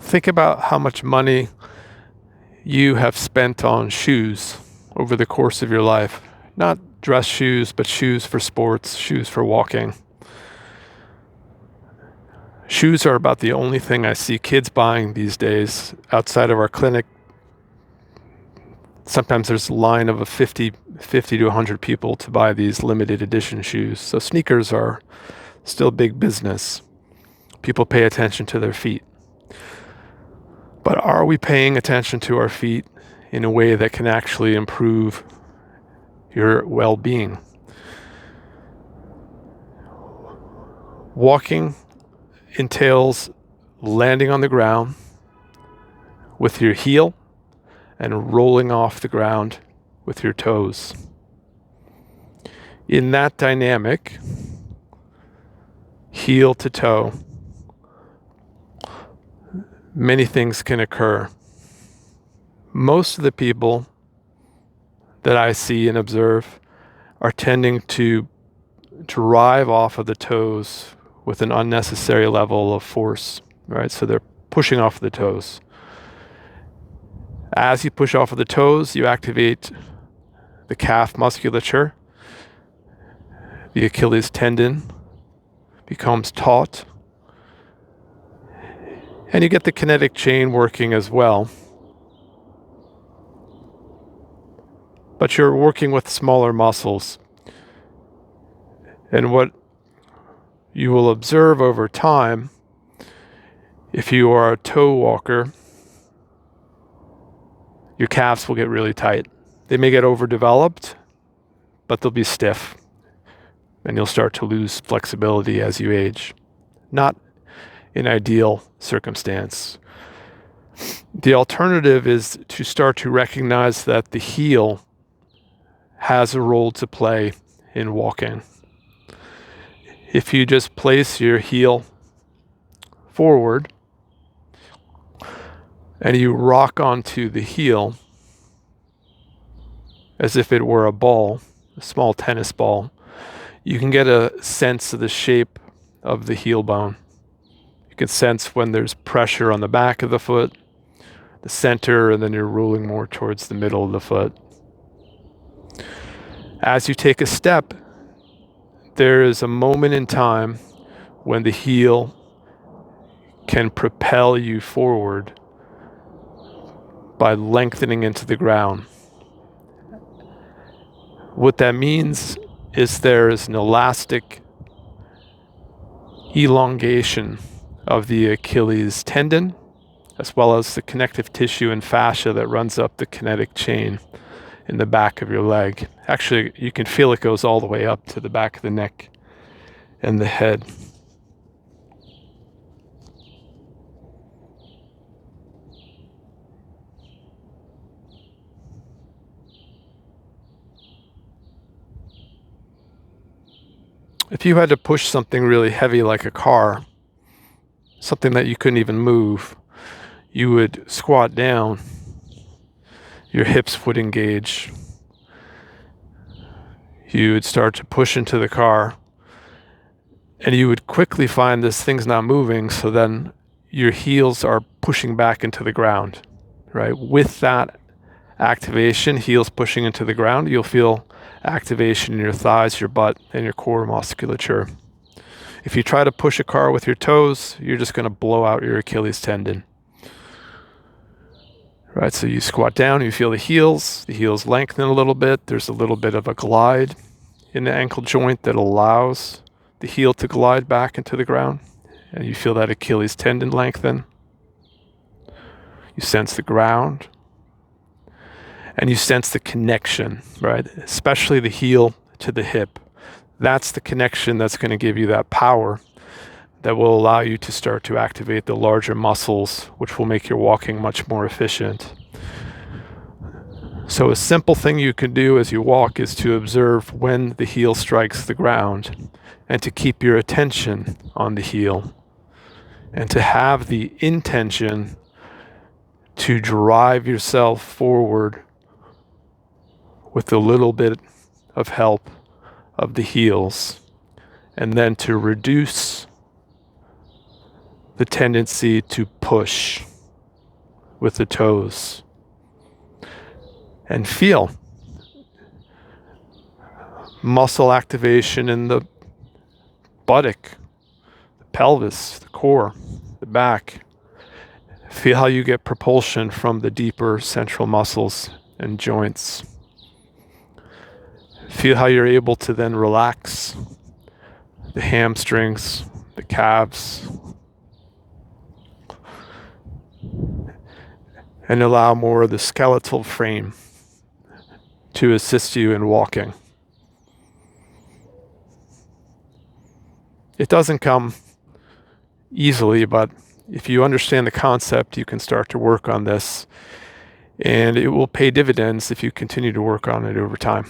Think about how much money you have spent on shoes over the course of your life. Not dress shoes, but shoes for sports, shoes for walking. Shoes are about the only thing I see kids buying these days outside of our clinic. Sometimes there's a line of 50 to 100 people to buy these limited edition shoes. So sneakers are still big business. People pay attention to their feet. But are we paying attention to our feet in a way that can actually improve your well-being? Walking entails landing on the ground with your heel and rolling off the ground with your toes. In that dynamic, heel to toe, many things can occur. Most of the people that I see and observe are tending to drive off of the toes with an unnecessary level of force, right? So they're pushing off the toes. As you push off of the toes, you activate the calf musculature. The Achilles tendon becomes taut. And you get the kinetic chain working as well. But you're working with smaller muscles. And what you will observe over time, if you are a toe walker, your calves will get really tight. They may get overdeveloped, but they'll be stiff. And you'll start to lose flexibility as you age. Not an ideal circumstance. The alternative is to start to recognize that the heel has a role to play in walking. If you just place your heel forward and you rock onto the heel as if it were a ball, a small tennis ball, you can get a sense of the shape of the heel bone. You can sense when there's pressure on the back of the foot, the center, and then you're rolling more towards the middle of the foot. As you take a step, there is a moment in time when the heel can propel you forward by lengthening into the ground. What that means is there is an elastic elongation of the Achilles tendon, as well as the connective tissue and fascia that runs up the kinetic chain in the back of your leg. Actually, you can feel it goes all the way up to the back of the neck and the head. If you had to push something really heavy like a car, something that you couldn't even move, you would squat down, your hips would engage, you would start to push into the car, and you would quickly find this thing's not moving, so then your heels are pushing back into the ground, right? With that activation, heels pushing into the ground, you'll feel activation in your thighs, your butt, and your core musculature. If you try to push a car with your toes, you're just going to blow out your Achilles tendon. Right, so you squat down, you feel the heels lengthen a little bit. There's a little bit of a glide in the ankle joint that allows the heel to glide back into the ground. And you feel that Achilles tendon lengthen. You sense the ground. And you sense the connection, right? Especially the heel to the hip. That's the connection that's going to give you that power that will allow you to start to activate the larger muscles, which will make your walking much more efficient. So a simple thing you can do as you walk is to observe when the heel strikes the ground and to keep your attention on the heel and to have the intention to drive yourself forward with a little bit of help of the heels, and then to reduce the tendency to push with the toes. And feel muscle activation in the buttock, the pelvis, the core, the back. Feel how you get propulsion from the deeper central muscles and joints. Feel how you're able to then relax the hamstrings, the calves, and allow more of the skeletal frame to assist you in walking. It doesn't come easily, but if you understand the concept, you can start to work on this, and it will pay dividends if you continue to work on it over time.